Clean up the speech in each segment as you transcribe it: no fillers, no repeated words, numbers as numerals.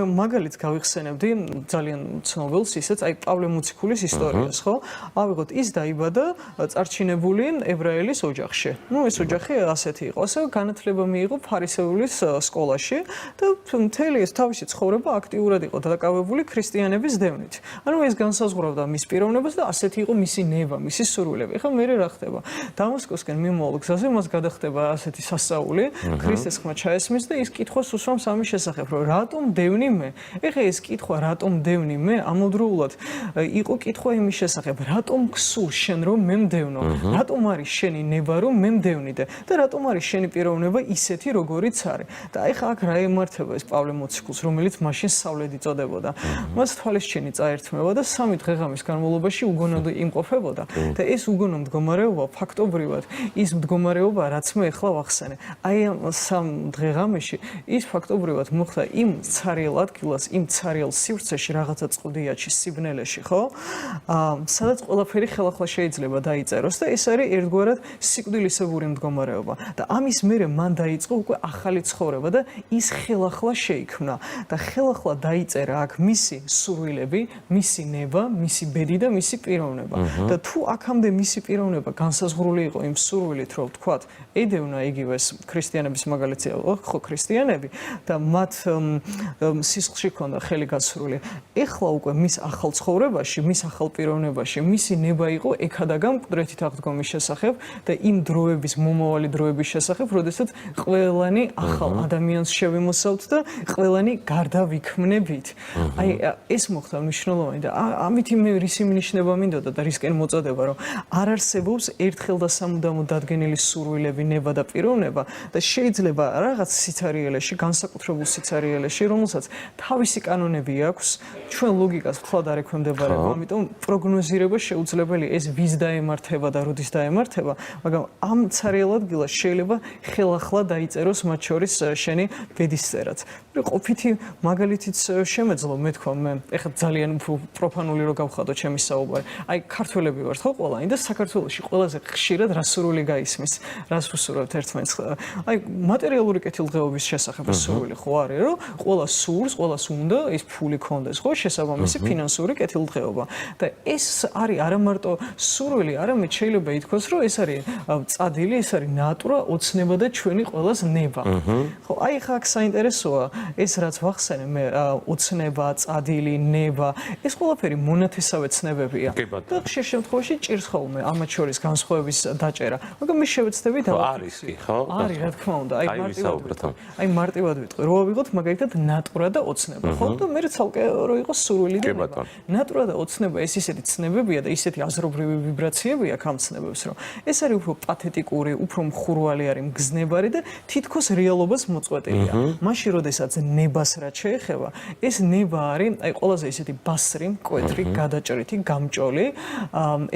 მაგალითს გავიხსენებდი ძალიან ცნობილს ისეც აი პავლე მოციქულის ისტორიას ხო ავიღოთ ის დაიბადა წარჩინებული ებრაელის ოჯახში ეს ოჯახი ასეთი იყო ასე განათლება მიიღო ფარისეულის სკოლაში და მთელი ეს თავისი ცხოვრება აქტიურად იყო დაკავებული ქრისტიანების დევნით ანუ ეს განსაზღვრავდა მის პიროვნებას და ასეთი იყო მისი ნება მისი სურვილები ხა მე რა ხდება დამასკოსკენ მიმოვალ გზაზე მას გადახდება ასეთი სასწაული ქრისტეს ხმა ჩაესმის და ის კითხვას უსვამს ამის შესახებ რომ რატომ დევნი მე ეხა ეს კითხვა რატომ დევნი მე ამავდროულად იყო კითხვა იმის შესახებ რატომ გსურს შენ რომ მე მდევნო რატომ არის შენი ნება რომ მე მდევნიდე და რატომ არის შენი პიროვნება ისეთი როგორიც არის და ეხა აქ რა ემართება ეს პავლე მოციქულს რომელიც მაშინ სწავლედ იწოდებოდა მას თვალისჩინი წაერთმევა და 3 დღე-ღამის განმავლობაში უგონოდ იმყოფებოდა და ეს უგონო მდგომარეობა ფაქტობრივად ის მდგომარეობა რაც მე ეხლა ვახსენე აი ამ 3 დღე-ღამეში ის ფაქტობრივად მოხდა იმ ცარიელ ადგილას იმ ცარიელ სივრცეში რაღაცა წყდიაჩი სიბნელეში ხო სადაც ყველაფერი ხელახლა შეიძლება დაიწეროს და ეს არის ერთგვარად სიკვდილისებური მდგომარეობა და ამის მერე მან დაიწყო უკვე ახალი ცხოვრება და ის ხელახლა შეიქმნა და ხელახლა დაიწერა აქ მისი სურვილები მისი ნება მისი ბედი და მისი პიროვნება და თუ აქამდე მისი პიროვნება განსაზღვრული იყო იმ სურვილით რომ ვთქვათ ედევნა იგივეს ქრისტიანების მაგალითია ხო ქრისტიანები და მათ სისხლში ქონდა ხელი გასრული. ეხლა უკვე მის ახალ ცხოვრებაში, მის ახალ პიროვნებაში, მისი ნება იყო ექადაგან მკვდრეთით აღდგომის შესახებ და იმ დროების, მომავალი დროების შესახებ, როდესაც ყველანი ახალ ადამიანს შევიმოსავთ და ყველანი გარდავიქმნებით. აი ეს მოხდა მნიშვნელოვანი და ამით მე რისი მინიშნება მინდოდა და რისკენ მოწოდება, რომ არ არსებობს ერთხელ და სამუდამოდ დადგენილი სურვილები, ნება და პიროვნება და შეიძლება რაღაც სიცარიელეში, განსაკუთრებულ სიცარიელეში, რომელსაც თავისი კანონები აქვს, ჩვენ ლოგიკას ვთქვათ არ ექვემდებარება, ამიტომ პროგნოზირება შეუძლებელი ეს ვის დაემართება და როდის დაემართება, მაგრამ ამ ცარიელ ადგილას შეიძლება ხელახლა დაიწეროს მათ შორის შენი ბედისწერაც. ყოფითი მაგალითიც შემეძლო მე თქვა მე ეხლა ძალიან პროფანული რო გავხადო ჩემი საუბარი. აი ქართველები ვართ ხო ყველანი და საქართველოში ყველაზე ხშირად რა სურვილი გაისმის, რას ვსურვებთ ერთმანეთს. აი მატერიალური კეთილდღეობის შესახებ სურვილი ხო არის რომ ყველა სურს, ყველას უნდა ის ფული კონდეს ხო შესაბამისი ფინანსური კეთილდღეობა და ეს არის არა მარტო სურვილი, არამედ შეიძლება ითქვას რომ ეს არის წადილი, ეს არის ნატურა, ოცნება და ჩვენი ყველას ნება. ხო აი ხა აქ საინტერესოა ეს რაც ვახსენე მე ოცნება, წადილი, ნება, ეს ყველაფერი მონათესავე ცნებებია. და ხშირ შემთხვევაში ჭირს ხოლმე ამათ შორის განსხვავების დაჭერა. მაგრამ მე შევეცდები და არის კი ხო? არის რა თქმა უნდა. აი მარტივად ვიტყვი, რო ავიღოთ მაგალითად ნატურა და ოცნება, ხო? და მე ცალკე რო იყოს სურვილი და ნება. ნატურა და ოცნება ეს ისეთი ცნებებია და ისეთი აზრობრივი ვიბრაციებია ამ ცნებებს, რომ ეს არის უფრო პათეტიკური, უფრო მხურვალი არის, მგზნებარი და თითქოს რეალობას მოწყვეტილია. მაშინ როდესაც ნებას რაც შეეხება, ეს ნება არის აი ყველაზე ისეთი ბასრი, მკვეთრი, გადაჭრითი, გამჭოლი,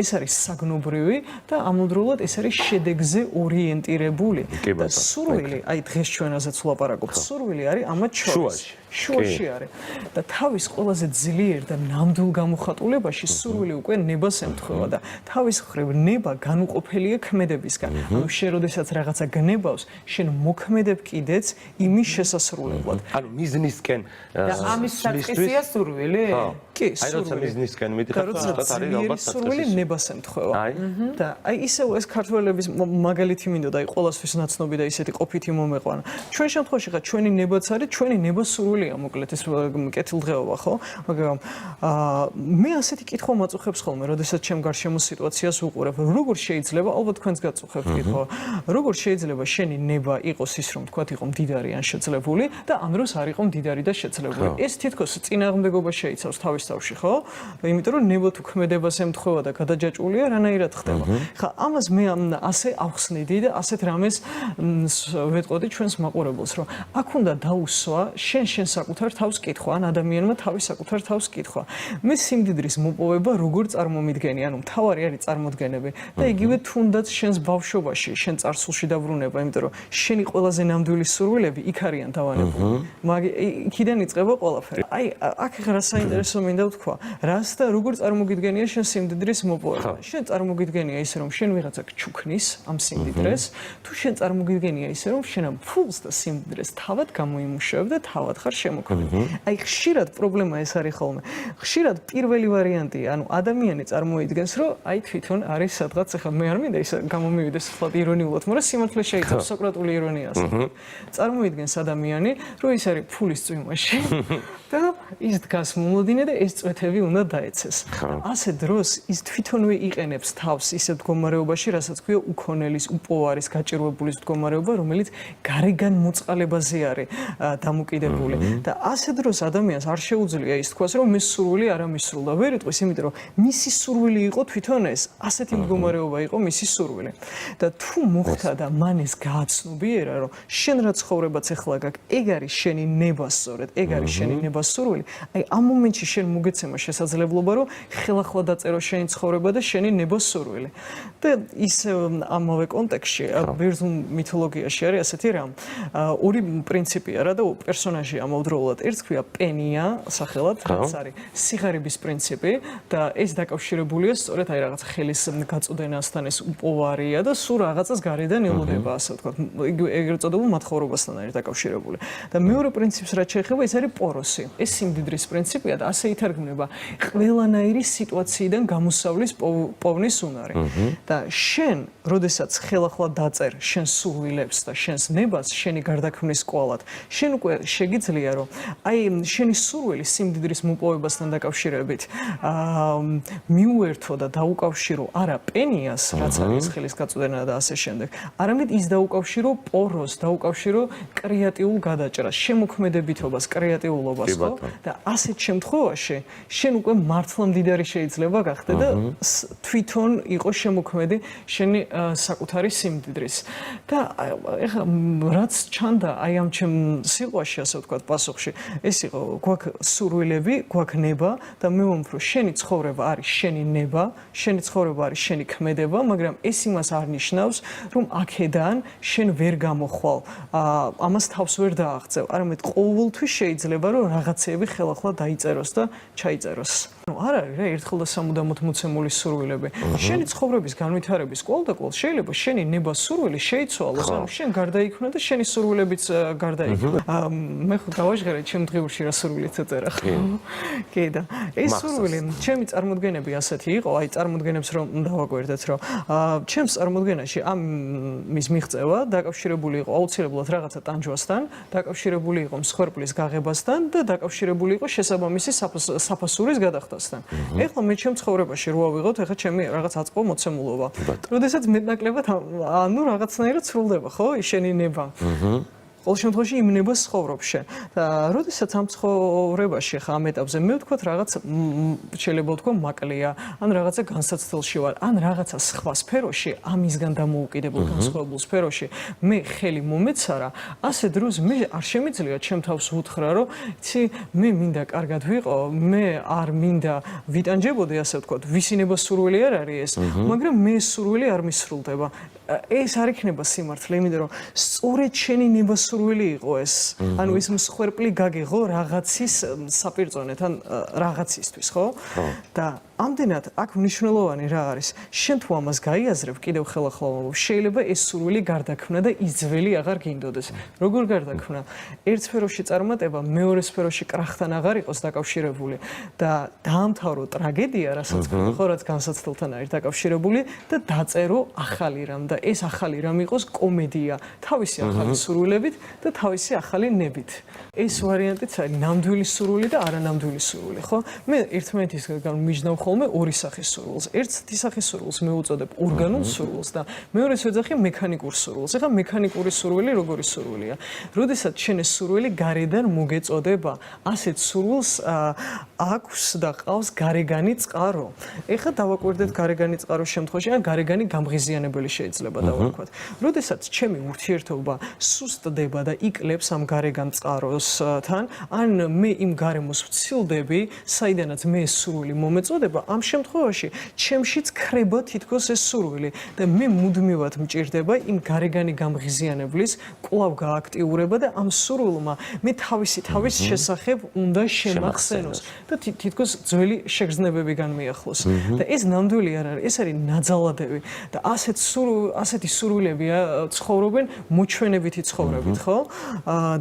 ეს არის საგნობრივი და ამავდროულად ეს არის შედეგზე ორიენტირებული. და სურვილი, აი დღეს ჩვენ ასეც ვლაპარაკობთ, სურვილი არის ამათ შორის. შუაში არის და თავის ყველაზე ძლიერ და ნამდვილ გამოხატულებაში სურვილი უკვე ნებას ემთხვევა და თავის მხრივ ნება განუყოფელია ქმედებისგან. ანუ შენ როდესაც რაღაცა გნებავს, შენ მოქმედებ კიდეც იმის შესასრულებლად. ანუ მიზნისკენ და ამის საწყისია სურვილი? კი, აი როცა მიზნისკენ მიდიხარ, ზუსტად არის ალბათ სურვილი ნებას ემთხვევა. და აი ისევ ეს ქართველების მაგალითი მინდოდა, აი ყოველთვის ნაცნობი და ისეთი ყოფითი მომეყვანა. ჩვენ შემთხვევაში ხა ჩვენი ნებაც არის, ჩვენი ნება სურვილი მოკლედ ეს კეთილდღეობა ხო მაგრამ მე ასეთი კითხვა მაწუხებს ხოლმე როდესაც ჩემ გარშემო სიტუაციას ვუყურებ როგორ შეიძლება ალბათ თქვენს გაწუხებთ კითხვა როგორ შეიძლება შენი ნება იყოს ის რომ თქვა იყო მდიდარი ან შეძლებული და ამ დროს არ იყო მდიდარი და შეძლებული ეს თითქოს წინააღმდეგობა შეიცავს თავის თავში ხო იმიტომ რომ ნება თუ ქმედებას ემთხვევა და გადაჯაჭვულია რანაირად ხდება ხა ამას მე ასე ავხსნიდი და ასეთ რამეს ვეტყოდი ჩვენს მაყურებელს რომ აქ უნდა დაუსვა შენ საკუთარ თავს კითხვა ან ადამიანმა თავის საკუთარ თავს კითხვა. მე სიმდიდრის მოპოვება როგორ წარმომიდგენი, ანუ მთავარი არის წარმოდგენები და იგივე თუნდაც შენს ბავშვობაში, შენ წარსულში დაბრუნება, იმიტომ რომ შენი ყველაზე ნამდვილი სურვილები იქ არიან დავანებული. მაგრამ იქიდან იწყება ყველაფერი. აი, აქ რა საინტერესო მინდა ვთქვა, რას და როგორ წარმოგიდგენია შენ სიმდიდრის მოპოვება. შენ წარმოგიდგენია ისე რომ შენ ვიღაცა გჩუქნის ამ სიმდიდრეს, თუ შენ წარმოგიდგენია ისე რომ შენ ამ ფულს და სიმდიდრეს თავად გამოიმუშავებ და თავად ხარ შემოქმედი. აი ხშირად პრობლემა ეს არის ხოლმე. ხშირად პირველი ვარიანტია, ანუ ადამიანი წარმოიდგენს, რომ აი თვითონ არის სადღაც, ახლა მე არ მინდა ის გამომივიდეს ხოლმე ირონიულად, მაგრამ სიმართლე შეიძლება სოკრატული ირონიას. წარმოიდგენს ადამიანი, რომ ის არის ფულის წვიმაში და ის დგას მომოდინე და ეს წვეთები უნდა დაეცეს. ასე დროს ის თვითონვე იყენებს თავს ისეთ მდგომარეობაში, რასაც ქვია უქონელის, უპოვარის, გაჭირვებულის მდგომარეობა, რომელიც გარეგან მოწყალებაზე არის დამოკიდებული. და ასე დროს ადამიანს არ შეუძლია ის თქვას, რომ მის სურვილი არ ამისრულდა. ვერ იტყვის, იმიტომ რომ მისი სურვილი იყო თვითონ ეს, ასეთი მდგომარეობა იყო მისი სურვილი. და თუ მოხდა და მან ეს გააცნობიერა, რომ შენ რა ცხოვრებაც ახლა გაქვს, ეგ არის შენი ნება სწორედ, ეგ არის შენი ნება სურვილი. აი ამ მომენტში შენ მოგეცემა შესაძლებლობა, რომ ხელახლა დაწერო შენი ცხოვრება და შენი ნება სურვილი. და ის ამავე კონტექსტში ბერძნულ მითოლოგიაში არის ასეთი რამ. ორი პრინციპია რა და პერსონაჟი ამავდროულად. ერთს ქვია პენია სახელად, რაც არის სიღარიბის პრინციპი და ეს დაკავშირებულია სწორედ აი რაღაც ხელის გაწოდენასთან, ეს უპოვარია და სულ რაღაცას გარედან ელოდება, ასე ვთქვათ. ეგრეთ წოდებულ მათხოვრობასთან არის დაკავშირებული. და მეორე პრინციპს რაც შეეხება, ეს არის პოროსი. ეს სიმდიდრის პრინციპია და ასე ითარგმნება ყველანაირი სიტუაციიდან გამოსავლის პოვნის უნარი. და შენ, როდესაც ხელახლა დაწერ შენ სურვილებს და შენს ნებას, შენი გარდაქმნის კვალად, შენ უკვე შეგიძლია რომ აი შენი სურვილი სიმდიდრის მოპოვებასთან დაკავშირებით მიუერთო და დაუკავშირო არა პენიას, რაც არის ხელის გაწოდენა და ასე შემდეგ, არამედ ის დაუკავშირო პოროს, დაუკავშირო კრეატიულ გადაჭრას, შემოქმედებითობას, კრეატიულობას, ხო? და ასეთ შემთხვევაში შენ უკვე მართლა მდიდარი შეიძლება გახდე და თვითონ იყო შემოქმედი შენი საკუთარი სიმდიდრის. და ეხლა რაც ჩანდა აი ამ ჩემ სიტყვაში, ასე ვთქვათ, პასუხში, ეს იყო გვაქვს სურვილები, გვაქვს ნება და მე ვამბობ, შენი ცხოვრება არის შენი ნება, შენი ცხოვრება არის შენი ქმედება, მაგრამ ეს იმას არ ნიშნავს, რომ აქედან შენ ვერ გამოხვალ, ამას თავს ვერ დააღწევ, არამედ ყოველთვის შეიძლება რომ რაღაცეები ხელახლა დაიწეროს და ჩაიწეროს. ну არ არის რა ერთხელ და სამუდამოდ მოცემული სურვილები. შენი ცხოვრების განვითარების კვალდაკვალ შეიძლება შენი ნება სურვილი შეიცვალოს, ანუ შენ გარდაიქმნა და შენი სურვილებიც გარდაიქმნა. მე ხო გავაჟღერე ჩემ დღიურში რა სურვილიც ეწერა ხო? კი და ეს სურვილი ჩემი წარმოდგენები ასეთი იყო, აი წარმოდგენებს რომ დავაკვირდეთ, რომ ჩემს წარმოდგენაში ამის მიღწევა დაკავშირებული იყო აუცილებლად რაღაცა ტანჯვასთან, დაკავშირებული იყო მსხვერპლის გაღებასთან და დაკავშირებული იყო შესაბამისი საფასურის გადახდასთან. ეხლა მე ჩემ ცხოვრებაში რო ავიღოთ, ეხლა ჩემი რაღაც აწყო მოცემულობა. როდესაც მეტნაკლებად ანუ რაღაცნაირად სრულდება, ხო? შენი ნება. ყოველ შემთხვევაში იმ ნებას ცხოვრობ შენ. და როდესაც ამ ცხოვრებაში ხა ამ ეტაპზე მე ვთქვათ რაღაც შეიძლება ვთქვა მაკლია, ან რაღაცა განსაცდელში ვარ, ან რაღაცა სხვა სფეროში, ამისგან დამოუკიდებელ განსხვავებულ სფეროში მე ხელი მომეცარა, ასე დროს მე არ შემიძლია ჩემ თავს ვუთხრა, რომ იცი, მე მინდა კარგად ვიყო, მე არ მინდა ვიტანჯებოდე, ასე ვთქვათ, ვისი ნება სურვილი არ არის ეს, მაგრამ მე სურვილი არ მისრულდება. ეს არ იქნება სიმართლე, იმიტომ რომ სწორედ შენი ნება სურვილი იყო ეს. ანუ ეს მსხვერპლი გაგიღო რაღაცის საპირწონეთ, ან რაღაცისთვის, ხო? და ამდენად აქ მნიშვნელოვანი რა არის? შენ თუ ამას გაიაზრებ, კიდევ ხელახლა ვამბობ, შეიძლება ეს სურვილი გარდაქმნა და ის ძველი აღარ გინდოდეს. როგორ გარდაქმნა? ერთ სფეროში წარმატება, მეორე სფეროში კრახთან აღარ იყოს დაკავშირებული და დაამთავრო ტრაგედია, რასაც ქვია, ხო, რაც განსაცდელთან არის დაკავშირებული და დაწერო ახალი რამ და ეს ახალი რამ იყოს კომედია, თავისი ახალი სურვილებით და თავისი ახალი ნებით. ეს ვარიანტიც არის ნამდვილი სურვილი და არანამდვილი სურვილი, ხო? მე ერთმანეთისგან მიჯნავ ხოლმე ორი სახის სურვილს. ერთი სახის სურვილს მე უწოდებ ორგანულ სურვილს და მეორეს ვეძახი მექანიკურ სურვილს. ეხლა მექანიკური სურვილი როგორი სურვილია? როდესაც შენ ეს სურვილი გარედან მოგეწოდება, ასეთ სურვილს აქვს და ყავს გარეგანი წყარო. ეხლა დავაკვირდეთ გარეგანი წყაროს შემთხვევაში, ან გარეგანი გამღიზიანებელი შეიძლება დავაკვირდეთ. როდესაც ჩემი ურთიერთობა სუსტდება და იკლებს ამ გარეგან წყაროსთან, ან მე იმ გარემოს ვცილდები, საიდანაც მე ეს სურვილი მომეწოდება, ეხება ამ შემთხვევაში ჩემშიც ხრება თითქოს ეს სურვილი და მე მუდმივად მჭირდება იმ გარეგანი გამღიზიანებლის კვლავ გააქტიურება და ამ სურვილმა მე თავის შესახებ უნდა შემახსენოს და თითქოს ძველი შეგრძნებები განმეახლოს და ეს ნამდვილი არ არის, ეს არის ნაძალადები და ასეთი სურვილებია ცხოვრობენ მოჩვენებითი ცხოვრებით, ხო?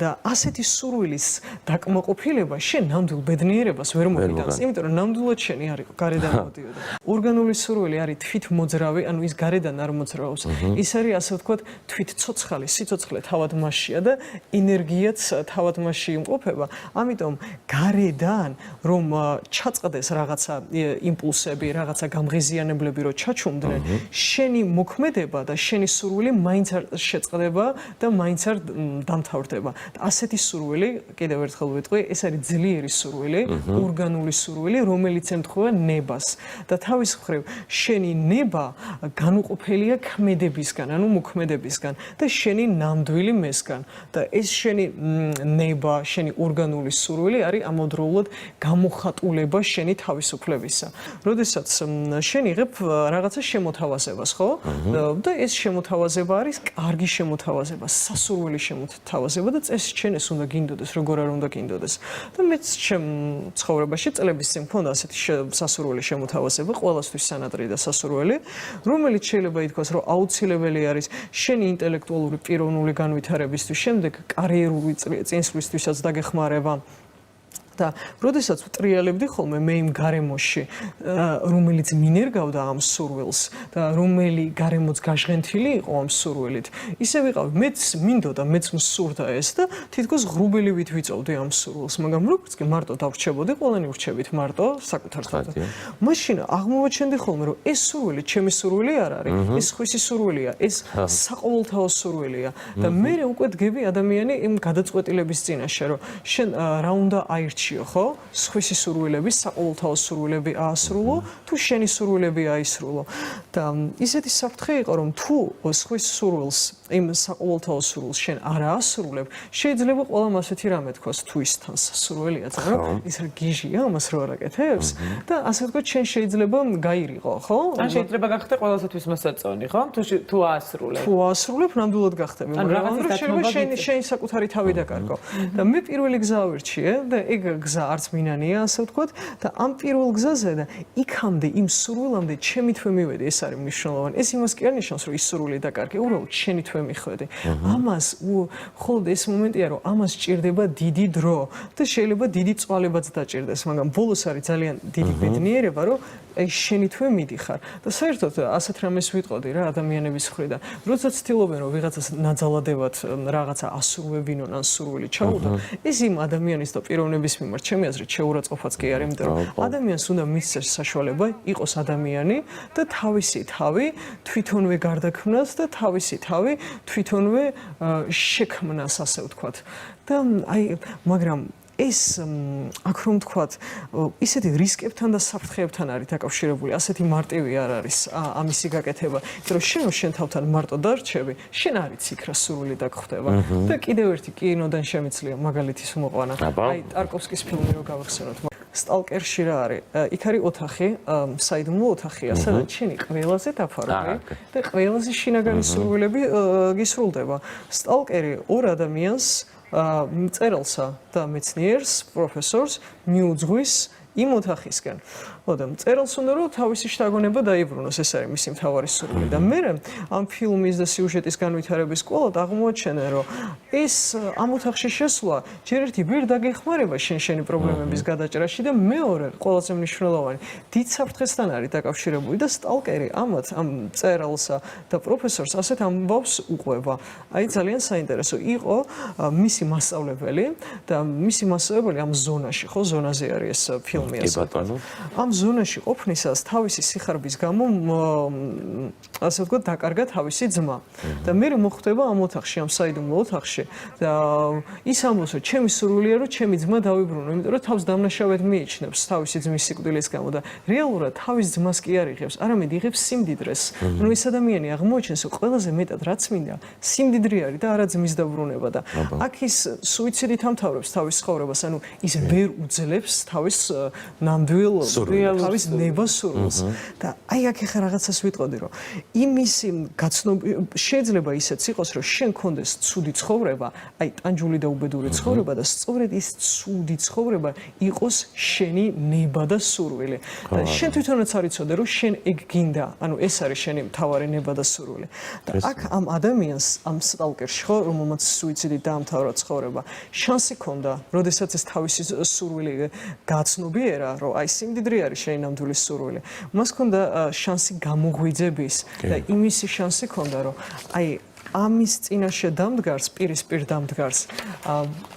და ასეთი სურვილის დაკმაყოფილება შენ ნამდვილ ბედნიერებას ვერ მოგიტანს, იმიტომ რომ ნამდვილად შენი არის გარედან მოდიოდა. ორგანული სურვილი არის თვითმოძრავი, ანუ ის გარედან არ მოძრაობს. ის არის ასე ვთქვათ თვითცოცხალი, სიცოცხლე თავად მასშია და ენერგიაც თავად მასში იმყოფება. ამიტომ გარედან რომ ჩაწყდეს რაღაცა იმპულსები, რაღაცა გამღიზიანებლები რომ ჩაჩუმდნენ, შენი მოქმედება და შენი სურვილი მაინც არ შეწყდება და მაინც არ დამთავრდება. ასეთი სურვილი, კიდევ ერთხელ ვიტყვი, ეს არის ძლიერი სურვილი, ორგანული სურვილი, რომელიც ემთხვევა ნებას. და თავის მხრივ, შენი ნება განუყოფელია ქმედებისგან, ანუ მოქმედებისგან და შენი ნამდვილი მესგან. და ეს შენი ნება, შენი ორგანული სურვილი არის ამავდროულად გამოხატულება შენი თავისუფლებისა. როდესაც შენ იღებ რაღაცა შემოთავაზებას, ხო? და ეს შემოთავაზება არის კარგი შემოთავაზება, სასურველი შემოთავაზება და წესი შენ ეს უნდა გინდოდეს, როგორ არ უნდა გინდოდეს. და მეც ჩემ ცხოვრებაში წლების წინ მქონდა ასეთი სასურველი შემოთავაზება, ყველასთვის სანადირი და სასურველი, რომელიც შეიძლება ითქვას, რომ აუცილებელი არის შენი ინტელექტუალური პიროვნული განვითარებისთვის, შემდეგ კარიერული წინსვლისთვისაც დაგეხმარება. და როდესაც ვტრიალებდი ხოლმე მე იმ გარემოში, რომელიც მინერგავდა ამ სურვილს და რომელი გარემოც გაჟღენთილი იყო ამ სურვილით, ისე ვიყავი, მეც მინდოდა, მეც მსურდა ეს და თითქოს ღრუბელივით ვიწოვდი ამ სურვილს, მაგრამ როგორც კი მარტო დავრჩებოდი, ყველანი ვრჩებით მარტო საკუთარ თავზე. მაშინ აღმოვაჩენდი ხოლმე, რომ ეს სურვილი ჩემი სურვილი არ არის, ეს ხვისი სურვილია, ეს საყოველთაო სურვილია და მე უკვე დგები ადამიანი იმ გადაწყვეტილების წინაშე, რომ შენ რა უნდა აირჩიო, ხო? სხვისი სურვილები, საყოველთაო სურვილები აასრულო, თუ შენი სურვილები აისრულო. და ისეთი საფრთხე იყო, რომ თუ სხვის სურვილს, იმ საყოველთაო სურვილს შენ არ აასრულებ, შეიძლება ყველამ ასეთი რამე თქვას, თუ ის თან სასურველია, მაგრამ ის რა გიჟია, ამას რო არ აკეთებს და ასე ვთქვათ, შენ შეიძლება გაირიყო, ხო? ან შეიძლება გახდე ყველასათვის მოსაწონი, ხო? თუ აასრულებ. თუ აასრულებ, ნამდვილად გახდები, მაგრამ შეიძლება შენი საკუთარი თავი დაკარგო. და მე პირველი გზა ავირჩიე და ეგ გზა არც მინანია, ასე ვთქვათ, და ამ პირველ გზაზე და იქამდე იმ სურვილამდე ჩემი თვე მივედი, ეს არის მნიშვნელოვანი. ეს იმას კი არ ნიშნავს, რომ ის სურვილი დაკარგე, უბრალოდ შენი თვე მიხვედი. ამას მხოლოდ ეს მომენტია, რომ ამას სჭირდება დიდი დრო და შეიძლება დიდი წვალებაც დაჭირდეს, მაგრამ ბოლოს არის ძალიან დიდი ბედნიერება, რომ აი შენი თვე მიდიხარ. და საერთოდ ასეთ რამეს ვიტყოდი რა ადამიანების მხრიდან. როდესაც ცდილობენ, რომ ვიღაცას ნაძალადებად რაღაცა ასრულებინონ ან სურვილი ჩაუდონ, ეს იმ ადამიანის და პიროვნების მიმართ ჩემი აზრით შეურაცხყოფაც კი არის, იმიტომ რომ ადამიანს უნდა მისცეს საშუალება იყოს ადამიანი და თავისი თავი თვითონვე გარდაქმნას და თავისი თავი თვითონვე შექმნას, ასე ვთქვათ. და აი, მაგრამ ეს აქ რომ ვთქვათ, ისეთი რისკებთან და საფრთხეებთან არის დაკავშირებული, ასეთი მარტივი არ არის ამისი გაკეთება, იმიტომ რომ შენ თავთან მარტო დარჩები, შენ არ იცი იქ რა სურვილი დაგხვდება. და კიდევ ერთი კინოდან შემიძლია მაგალითის მოყვანა. აი ტარკოვსკის ფილმი რო გავახსენოთ. სტალკერში რა არის? იქ არის ოთახი, საიდუმლო ოთახია, სადაც შენი ყველაზე დაფარული და ყველაზე შინაგანი სურვილები გისრულდება. სტალკერი ორ ადამიანს მწერალსა და მეცნიერს, პროფესორს მიუძღვის იმ ოთახისკენ. და მწერალს უნდა რომ თავისი შთაგონება დაიბრუნოს, ეს არის მისი მთავარი სურვილი. და მე ამ ფილმის და სიუჟეტის განვითარების კვლავ აღმოაჩენე, რომ ეს ამ ოთახში შესვლა ჯერ ერთი ვერ დაგეხმარება შენი პრობლემების გადაჭრაში და მეორე, ყველაზე მნიშვნელოვანი, დიდ საფრთხესთან არის დაკავშირებული და სტალკერი ამ მწერალსა და პროფესორს ასეთ ამბავს უყვება. აი ძალიან საინტერესო იყო მისი მასწავლებელი და მისი მასწავლებელი ამ ზონაში, ხო, ზონაზე არის ეს ფილმი ასე. ამ ზონაში ყოფნისას თავისი სიხარბის გამო ასე ვთქვათ დაკარგა თავისი ძმა და მე მოხვდება ამ ოთახში, ამ საიდუმლო ოთახში და ის ამბობს, რომ ჩემი სურვილია რომ ჩემი ძმა დავიბრუნო, იმიტომ რომ თავს დამნაშავედ მიიჩნევს თავისი ძმის სიკვდილის გამო და რეალურად თავის ძმას კი არ იღებს, არამედ იღებს სიმდიდრეს. ანუ ეს ადამიანი აღმოაჩენს, რომ ყველაზე მეტად რაც მინდა სიმდიდრე არის და არა ძმის დაბრუნება და აქ ის სუიციდით ამთავრებს თავის ცხოვრებას, ანუ ის ვერ უძლებს თავის ნამდვილ სურვილს. თავის ნებას სურვილს და აი აქ ახლა რაღაცას ვიტყოდი რომ იმისი შეიძლება ისეც იყოს რომ შენ კონდეს ცუდი ცხოვრება აი ტანჯული და უბედური ცხოვრება და სწორედ ის ცუდი ცხოვრება იყოს შენი ნება და სურვილი და შენ თვითონაც არ იცოდე რომ შენ ეგ გინდა ანუ ეს არის შენი მთავარი ნება და სურვილი და აქ ამ ადამიანს ამ სტალკერში ხო რომელმაც სუიციდით დაამთავრა ცხოვრება შანსი ქონდა როდესაც ეს თავისი სურვილი გაცნობიერა რომ აი სიმდიდრე არის შენი ნამდვილი სურვილი მას ქონდა შანსი გამოღვიძების და იმისი შანსი ქონდა რომ აი ამის წინაშე დამდგარს პირისპირ დამდგარს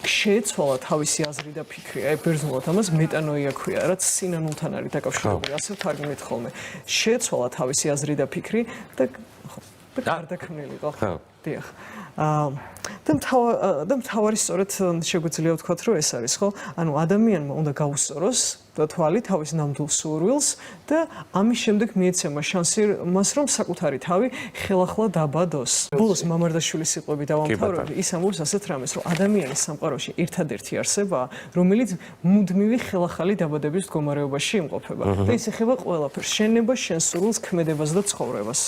შეეცვალა თავისი აზრი და ფიქრი აი ბერძნულად ამას მეტანოია ქვია რაც სინანულთან არის დაკავშირებული ასე თარგმნით ხოლმე შეეცვალა თავისი აზრი და ფიქრი და გარდაქმნილიყო დიახ და მთავარი სწორედ შეგვიძლია ვთქვათ რომ ეს არის ხო ანუ ადამიანმა უნდა გაუსწოროს და თვალი თავის ნამდვილ სურვილს და ამის შემდეგ მიეცემა შანსი მას რომ საკუთარი თავი ხელახლა დაბადოს ბოლოს მამარდაშვილის სიტყვები დავამთავრებდი ის ამბობს ასეთ რამეს რომ ადამიანის სამყაროში ერთადერთი არსებაა რომელიც მუდმივი ხელახალი დაბადების მდგომარეობაში იმყოფება და ის ეხება ყველაფერს შენ ნებას შენ სურვილს ქმედებას და ცხოვრებას